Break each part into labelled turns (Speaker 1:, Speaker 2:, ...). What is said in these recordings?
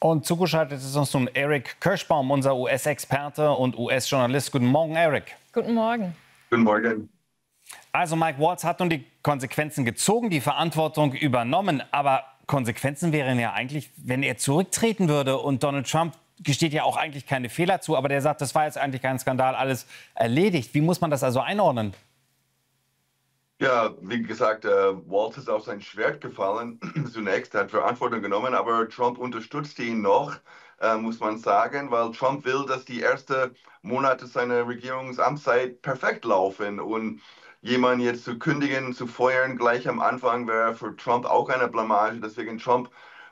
Speaker 1: Und zugeschaltet ist uns nun Eric Kirschbaum, unser US-Experte und US-Journalist. Guten Morgen, Eric.
Speaker 2: Guten Morgen.
Speaker 3: Guten Morgen.
Speaker 1: Also Mike Waltz hat nun die Konsequenzen gezogen, die Verantwortung übernommen. Aber Konsequenzen wären ja eigentlich, wenn er zurücktreten würde. Und Donald Trump gesteht ja auch eigentlich keine Fehler zu. Aber der sagt, das war jetzt eigentlich kein Skandal, alles erledigt. Wie muss man das also einordnen?
Speaker 3: Ja, wie gesagt, Waltz ist auf sein Schwert gefallen. Zunächst hat Verantwortung genommen, aber Trump unterstützt ihn noch, muss man sagen, weil Trump will, dass die ersten Monate seiner Regierungsamtszeit perfekt laufen. Und jemanden jetzt zu kündigen, zu feuern, gleich am Anfang wäre für Trump auch eine Blamage. Deswegen Trump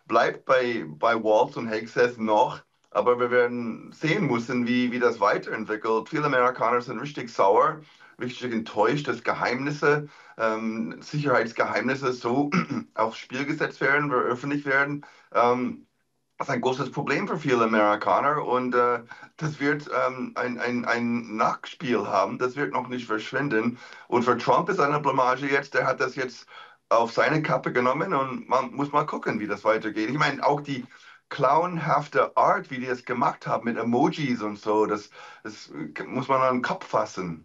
Speaker 3: bleibt bei Waltz und hält es noch. Aber wir werden sehen müssen, wie das weiterentwickelt. Viele Amerikaner sind richtig sauer, richtig enttäuscht, dass Geheimnisse, Sicherheitsgeheimnisse so aufs Spiel gesetzt werden, veröffentlicht werden. Das ist ein großes Problem für viele Amerikaner und das wird ein Nachspiel haben, das wird noch nicht verschwinden. Und für Trump ist eine Blamage jetzt, der hat das jetzt auf seine Kappe genommen und man muss mal gucken, wie das weitergeht. Ich meine, auch die clownhafte Art, wie die es gemacht haben mit Emojis und so, das muss man an den Kopf fassen.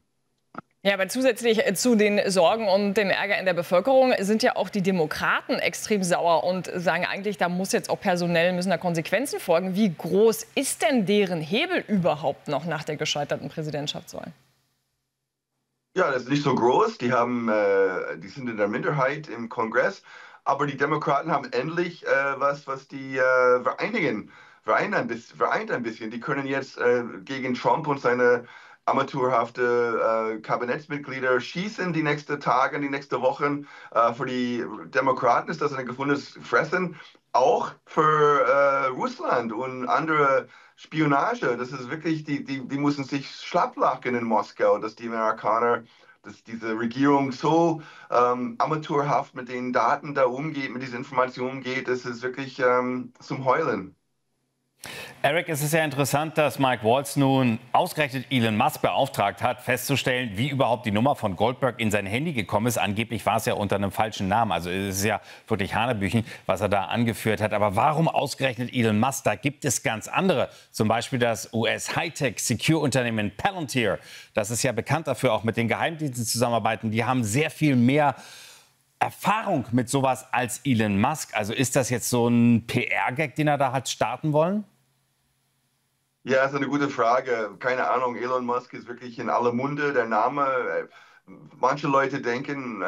Speaker 2: Ja, aber zusätzlich zu den Sorgen und dem Ärger in der Bevölkerung sind ja auch die Demokraten extrem sauer und sagen eigentlich, da muss jetzt auch personell, müssen da Konsequenzen folgen. Wie groß ist denn deren Hebel überhaupt noch nach der gescheiterten Präsidentschaftswahl?
Speaker 3: Ja, das ist nicht so groß. Die sind in der Minderheit im Kongress. Aber die Demokraten haben endlich was die vereint ein bisschen. Die können jetzt gegen Trump und seine amateurhafte Kabinettsmitglieder schießen die nächsten Tage, die nächsten Wochen. Für die Demokraten ist das ein gefundenes Fressen. Auch für Russland und andere Spionage. Das ist wirklich, die müssen sich schlapplachen in Moskau, dass die Amerikaner, dass diese Regierung so amateurhaft mit den Daten da umgeht, mit diesen Informationen umgeht. Das ist wirklich zum Heulen.
Speaker 1: Eric, es ist ja interessant, dass Mike Waltz nun ausgerechnet Elon Musk beauftragt hat, festzustellen, wie überhaupt die Nummer von Goldberg in sein Handy gekommen ist. Angeblich war es ja unter einem falschen Namen. Also es ist ja wirklich Hanebüchen, was er da angeführt hat. Aber warum ausgerechnet Elon Musk? Da gibt es ganz andere. Zum Beispiel das US-Hightech-Secure-Unternehmen Palantir. Das ist ja bekannt dafür, auch mit den Geheimdiensten zusammenarbeiten. Die haben sehr viel mehr Erfahrung mit sowas als Elon Musk. Also ist das jetzt so ein PR-Gag, den er da hat starten wollen?
Speaker 3: Ja, ist eine gute Frage. Keine Ahnung, Elon Musk ist wirklich in aller Munde, der Name. Manche Leute denken,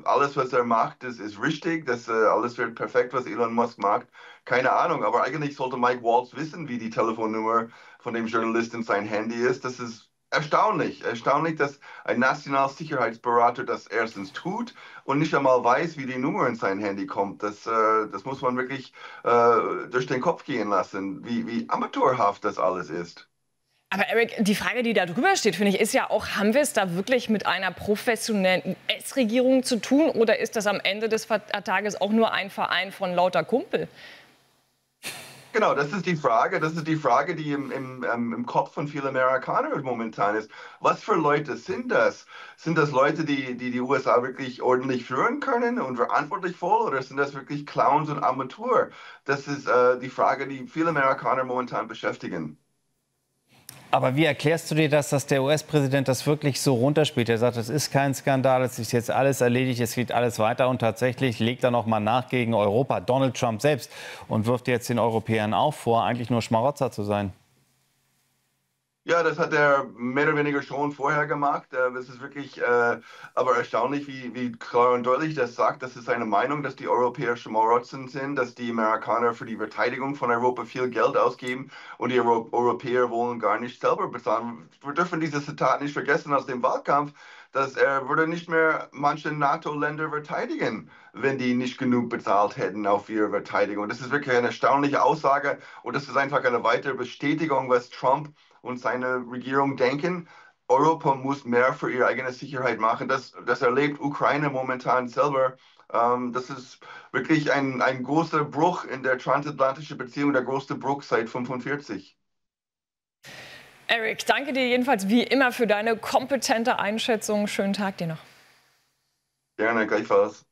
Speaker 3: alles, was er macht, ist richtig, dass alles wird perfekt, was Elon Musk macht. Keine Ahnung, aber eigentlich sollte Mike Waltz wissen, wie die Telefonnummer von dem Journalisten sein Handy ist. Das ist erstaunlich, dass ein Nationalsicherheitsberater das erstens tut und nicht einmal weiß, wie die Nummer in sein Handy kommt. Das muss man wirklich durch den Kopf gehen lassen, wie amateurhaft das alles ist.
Speaker 2: Aber Eric, die Frage, die da drüber steht, finde ich, ist ja auch, haben wir es da wirklich mit einer professionellen US-Regierung zu tun oder ist das am Ende des Tages auch nur ein Verein von lauter Kumpel?
Speaker 3: Genau, das ist die Frage. Das ist die Frage, die im Kopf von vielen Amerikanern momentan ist. Was für Leute sind das? Sind das Leute, die USA wirklich ordentlich führen können und verantwortlich voll? Oder sind das wirklich Clowns und Amateur? Das ist die Frage, die viele Amerikaner momentan beschäftigen.
Speaker 1: Aber wie erklärst du dir das, dass der US-Präsident das wirklich so runterspielt? Er sagt, es ist kein Skandal, es ist jetzt alles erledigt, es geht alles weiter. Und tatsächlich legt er noch mal nach gegen Europa, Donald Trump selbst, und wirft jetzt den Europäern auch vor, eigentlich nur Schmarotzer zu sein.
Speaker 3: Ja, das hat er mehr oder weniger schon vorher gemacht. Das ist wirklich aber erstaunlich, wie klar und deutlich das sagt. Das ist seine Meinung, dass die Europäer Schmarotzer sind, dass die Amerikaner für die Verteidigung von Europa viel Geld ausgeben und die Europäer wollen gar nicht selber bezahlen. Wir dürfen dieses Zitat nicht vergessen aus dem Wahlkampf, dass er würde nicht mehr manche NATO-Länder verteidigen, wenn die nicht genug bezahlt hätten auf ihre Verteidigung. Das ist wirklich eine erstaunliche Aussage und das ist einfach eine weitere Bestätigung, was Trump und seine Regierung denken, Europa muss mehr für ihre eigene Sicherheit machen. Das erlebt Ukraine momentan selber. Das ist wirklich ein großer Bruch in der transatlantischen Beziehung, der größte Bruch seit 1945.
Speaker 2: Eric, danke dir jedenfalls wie immer für deine kompetente Einschätzung. Schönen Tag dir noch.
Speaker 3: Gerne, gleichfalls.